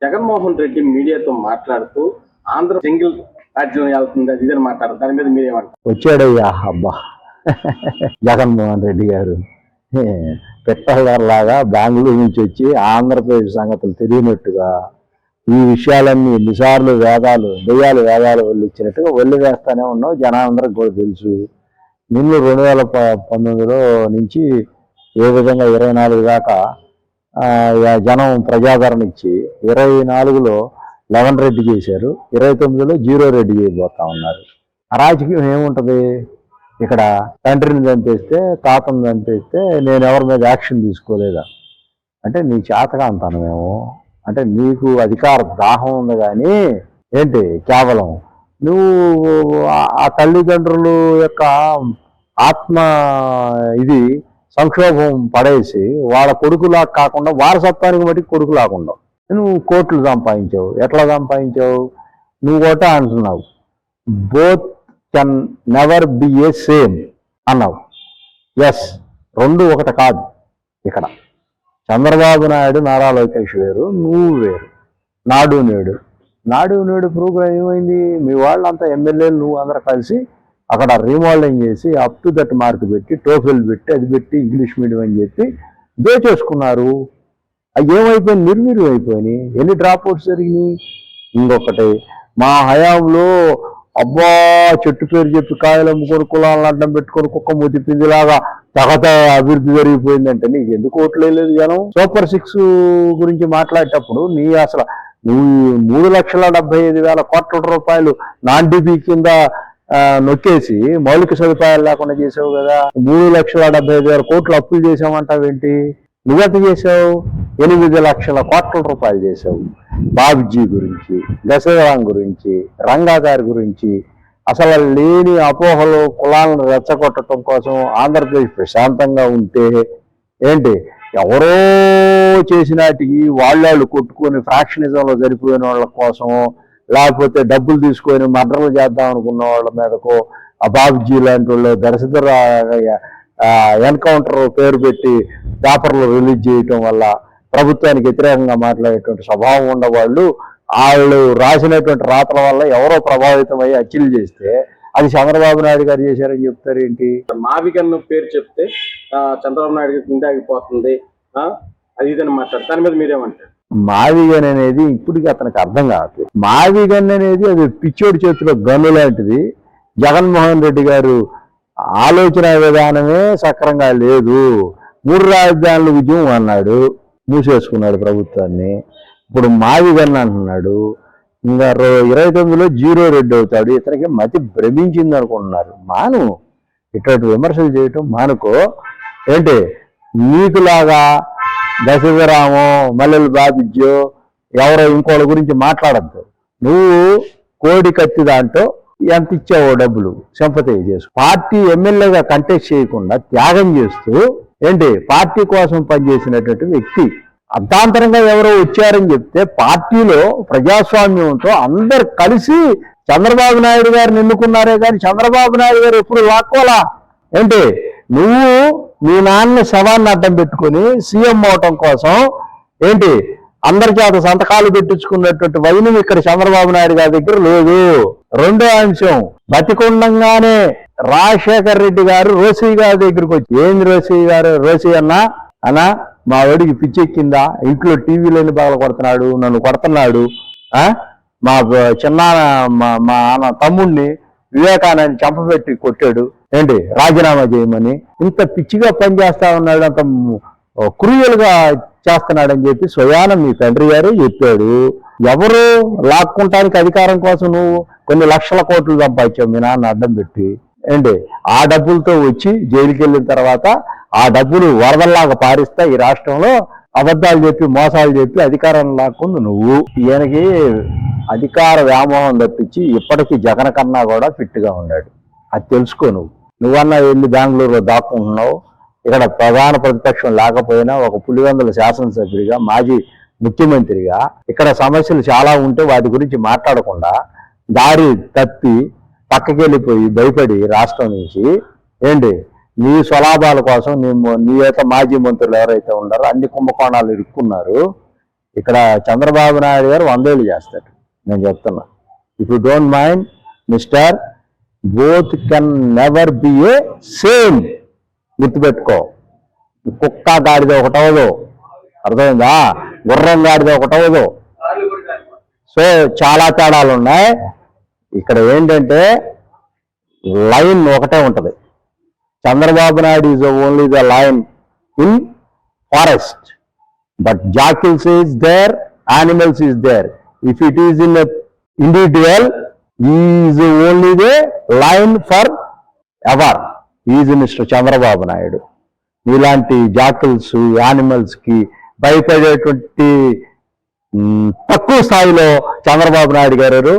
జగన్మోహన్ రెడ్డి మీడియాతో మాట్లాడుతూ ఆంధ్ర సింగిల్ రాజ్యం వెళ్తుంది అది ఇదని మాట్లాడారు. దాని మీద మీరేమంటారు? వచ్చాడయ్యా అబ్బా జగన్మోహన్ రెడ్డి గారు పెట్టలాగా బెంగళూరు నుంచి వచ్చి ఆంధ్రప్రదేశ్ సంగతులు తెలియనట్టుగా ఈ విషయాలన్నీ ఎన్నిసార్లు దెయ్యాలు వేదాలు వల్లి ఇచ్చినట్టుగా వల్లి వేస్తానే ఉన్నావు. జనాలందరికి కూడా తెలుసు. నిన్ను 2019 నుంచి ఏ విధంగా 24 దాకా జనం ప్రజాదరణ ఇచ్చి 24లో 11 రెడ్డి చేశారు, 29లో 0 రెడ్డి చేయబోతా ఉన్నారు. అరాజకీయం ఏముంటది? ఇక్కడ తండ్రిని చంపేస్తే తాతను చంపేస్తే నేను ఎవరి మీద యాక్షన్ తీసుకోలేదా అంటే నీ చేతకాంతనమేమో, అంటే నీకు అధికార దాహం ఉంది కానీ ఏంటి కేవలం నువ్వు ఆ తల్లిదండ్రుల యొక్క ఆత్మ ఇది సంక్షోభం పడేసి వాళ్ళ కొడుకులా కాకుండా వారసత్వానికి బట్టి కొడుకు లాకుండా నువ్వు కోట్లు సంపాదించావు. ఎట్లా సంపాదించావు? నువ్వు కూడా అంటున్నావు both can never be A same అన్నావు. ఎస్, రెండు ఒకటి కాదు. ఇక్కడ చంద్రబాబు నాయుడు నారా లోకేష్ వేరు, నువ్వు వేరు. నాడు నేడు ప్రోగ్రాం ఏమైంది? మీ వాళ్ళంతా ఎమ్మెల్యేలు నువ్వు అందరూ కలిసి అక్కడ రీమోడలింగ్ చేసి అప్ టు దట్ మార్క్ పెట్టి టోఫెల్ పెట్టి అది పెట్టి ఇంగ్లీష్ మీడియం అని చెప్పి దోచేసుకున్నారు. అవి ఏమైపోయింది? నిర్వీర్యం అయిపోయినాయి. ఎన్ని డ్రాప్అవుట్స్ జరిగినాయి? ఇంకొకటి మా హయాంలో అబ్బా చెట్టు పేరు చెప్పి కాయలు అమ్ముకొని కులాలను అడ్డం పెట్టుకొని కుక్క మూతి పిందిలాగా తగత అభివృద్ధి జరిగిపోయిందంటే నీకు ఎందుకు ఓట్లేదు జనం? సూపర్ 6 గురించి మాట్లాడేటప్పుడు నువ్వు 3,75,000 కోట్ల రూపాయలు నాన్ డిబి కింద నొక్కేసి మౌలిక సదుపాయాలు లేకుండా చేసావు కదా. 3,75,000 కోట్లు అప్పులు చేసామంటావేంటి? నువ్వెంత చేసావు? 8 లక్షల కోట్ల రూపాయలు చేసావు. బాబ్జీ గురించి, దశరాం గురించి, రంగా గారి గురించి అసలు లేని అపోహలు కులాలను రెచ్చగొట్టడం కోసం ఆంధ్రప్రదేశ్ ప్రశాంతంగా ఉంటే ఏంటి ఎవరో చేసినాటికి వాళ్ళు కొట్టుకొని ఫ్రాక్షనిజంలో సరిపోయిన వాళ్ళ కోసం, లేకపోతే డబ్బులు తీసుకొని మర్డర్లు చేద్దాం అనుకున్న వాళ్ళ మీదకో ఆ బాబ్జీ లాంటి వాళ్ళు దర్శకుల ఎన్కౌంటర్ పేరు పెట్టి పేపర్లు రిలీజ్ చేయటం వల్ల ప్రభుత్వానికి వ్యతిరేకంగా మాట్లాడేటువంటి స్వభావం ఉన్నవాళ్ళు వాళ్ళు రాసినటువంటి రాతల వల్ల ఎవరో ప్రభావితం అయ్యి హత్యలు చేస్తే అది చంద్రబాబు నాయుడు గారు చేశారని చెప్తారేంటి? మావిగన్ను పేరు చెప్తే చంద్రబాబు నాయుడు గారికి ఇందాగిపోతుంది అది ఇదని మాట్లాడతారు. దాని మీద మీరేమంటారు? మావిగన్ అనేది ఇప్పటికి అతనికి అర్థం కాదు. మావిగన్ అనేది అది పిచ్చోడి చేతిలో గన్ను లాంటిది. జగన్మోహన్ రెడ్డి గారు ఆలోచన విధానమే సక్రంగా లేదు. 3 రాజధానుల విజయం అన్నాడు, మూసేసుకున్నాడు ప్రభుత్వాన్ని. ఇప్పుడు మావిగన్ అంటున్నాడు. ఇంకా 29లో 0 రెడ్డి అవుతాడు. ఇతనికి మతి భ్రమించింది అనుకుంటున్నారు. మాను ఇటువంటి విమర్శలు చేయటం మానుకో. ఏంటి నీకులాగా దశరామో మల్లెలు బాబిజ్జో ఎవరో ఇంకోళ్ళ గురించి మాట్లాడద్దు. నువ్వు కోడి కత్తి దాంట్లో ఎంత ఇచ్చావో డబ్బులు సింపతి చేసు. పార్టీ ఎమ్మెల్యేగా కంటెస్ట్ చేయకుండా త్యాగం చేస్తూ ఏంటి పార్టీ కోసం పనిచేసినటువంటి వ్యక్తి అర్ధాంతరంగా ఎవరో వచ్చారని చెప్తే పార్టీలో ప్రజాస్వామ్యంతో అందరు కలిసి చంద్రబాబు నాయుడు గారిని ఎన్నుకున్నారే కానీ చంద్రబాబు నాయుడు గారు ఎప్పుడు లాక్కోలా. ఏంటి నువ్వు మీ నాన్న శవాన్ని అడ్డం పెట్టుకుని సీఎం అవటం కోసం ఏంటి అందరి చేత సంతకాలు పెట్టించుకున్నటువంటి వైనం ఇక్కడ చంద్రబాబు నాయుడు గారి దగ్గర లేదు. రెండో అంశం, బతికుండంగానే రాజశేఖర్ రెడ్డి గారు రోసీ గారి దగ్గరికి వచ్చి ఏంది రోసీ అన్నా మా వాడికి పిచ్చెక్కిందా, ఇంట్లో టీవీలోని బాగా కొడుతున్నాడు, నన్ను కొడుతున్నాడు, మా చిన్న మా తమ్ముడిని వివేకానందని చంపబెట్టి కొట్టాడు, ఏంటి రాజీనామా చేయమని ఇంత పిచ్చిగా పనిచేస్తా ఉన్నాడు, అంత క్రూయల్గా చేస్తున్నాడని చెప్పి స్వయాన మీ తండ్రి గారే చెప్పాడు. ఎవరు లాక్కుంటానికి అధికారం కోసం నువ్వు కొన్ని లక్షల కోట్లు సంపాదించావు మీ నాన్న అడ్డం పెట్టి. ఏంటి ఆ డబ్బులతో వచ్చి జైలుకి వెళ్ళిన తర్వాత ఆ డబ్బులు వరదల్లాగా పారిస్తా ఈ రాష్ట్రంలో అబద్ధాలు చెప్పి మోసాలు చెప్పి అధికారం లాక్కుంది నువ్వు. ఈయనకి అధికార వ్యామోహం తప్పించి ఇప్పటికీ జగన్ కన్నా కూడా ఫిట్గా ఉన్నాడు. అది తెలుసుకో. నువ్వన్నా వెళ్ళి బెంగళూరులో దాక్కుంటున్నావు. ఇక్కడ ప్రధాన ప్రతిపక్షం లేకపోయినా ఒక పులివెందుల శాసనసభ్యుడిగా మాజీ ముఖ్యమంత్రిగా ఇక్కడ సమస్యలు చాలా ఉంటే వాటి గురించి మాట్లాడకుండా దారి తప్పి పక్కకి వెళ్ళిపోయి భయపడి రాష్ట్రం నుంచి ఏంటి నీ స్వలాభాల కోసం నీ యొక్క మాజీ మంత్రులు ఎవరైతే ఉన్నారో అన్ని కుంభకోణాలు ఇరుక్కున్నారు. ఇక్కడ చంద్రబాబు నాయుడు గారు 100 ఏళ్ళు చేస్తాడు. నేను చెప్తున్నా, if you don't mind mister, both can never be A same. గుర్తుపెట్టుకో, కుక్క గాడిద ఒకటవదు, అర్థమైందా? గుర్రం గాడిద ఒకటవదు. సో చాలా తేడాలు ఉన్నాయి. ఇక్కడ ఏంటంటే లైన్ ఒకటే ఉంటది. Chandrababu Naidu is only the line in forest, but jackals is there, animals is there. If it is in a individual, he is only the line for ever. He is Mr. Chandrababu Naidu. ఇలాంటి జాకిల్స్, animals కి భయపడేటువంటి తక్కువ స్థాయిలో చంద్రబాబు నాయుడు గారు